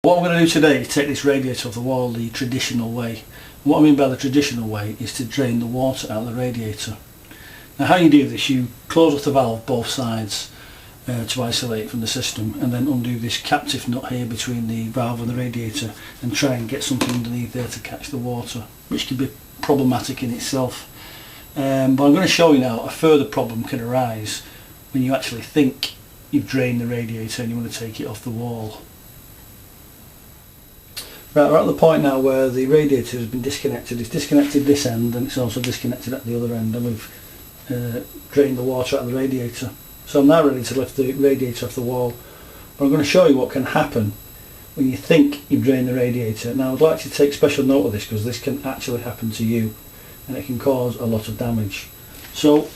What I'm going to do today is take this radiator off the wall the traditional way. And what I mean by the traditional way is to drain the water out of the radiator. Now how you do this, you close off the valve both sides to isolate it from the system, and then undo this captive nut here between the valve and the radiator and try and get something underneath there to catch the water, which can be problematic in itself. But I'm going to show you now a further problem can arise when you actually think you've drained the radiator and you want to take it off the wall. Right, we're at the point now where the radiator has been disconnected. It's disconnected this end and it's also disconnected at the other end, and we've drained the water out of the radiator. So I'm now ready to lift the radiator off the wall. But I'm going to show you what can happen when you think you've drained the radiator. Now I'd like to take special note of this because this can actually happen to you and it can cause a lot of damage. So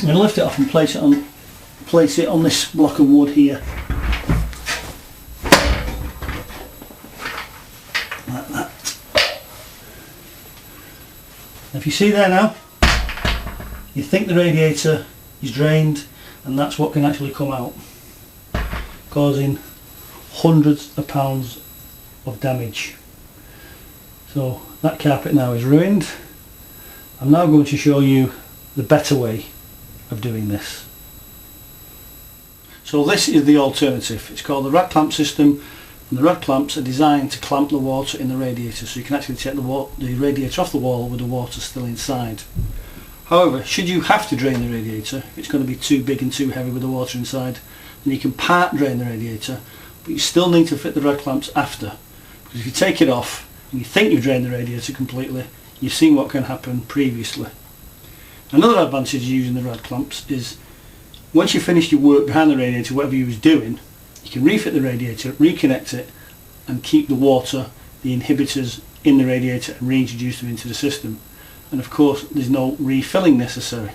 I'm going to lift it off and place it on this block of wood here. Like that. If you see there now, you think the radiator is drained, and that's what can actually come out, causing hundreds of pounds of damage. So that carpet now is ruined. I'm now going to show you the better way of doing this. So this is the alternative. It's called the rad clamp system, and the rad clamps are designed to clamp the water in the radiator, so you can actually take the radiator off the wall with the water still inside. However, should you have to drain the radiator, if it's going to be too big and too heavy with the water inside, then you can part drain the radiator, but you still need to fit the rad clamps after, because if you take it off and you think you've drained the radiator completely, you've seen what can happen previously. Another advantage of using the rad clamps is once you've finished your work behind the radiator, whatever you was doing, you can refit the radiator, reconnect it, and keep the water, the inhibitors in the radiator, and reintroduce them into the system. And of course there's no refilling necessary.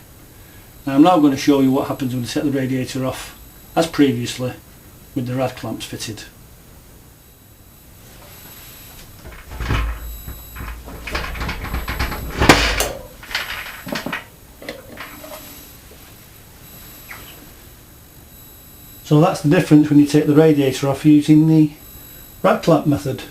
Now I'm now going to show you what happens when you take the radiator off as previously with the rad clamps fitted. So that's the difference when you take the radiator off using the rad clamp method.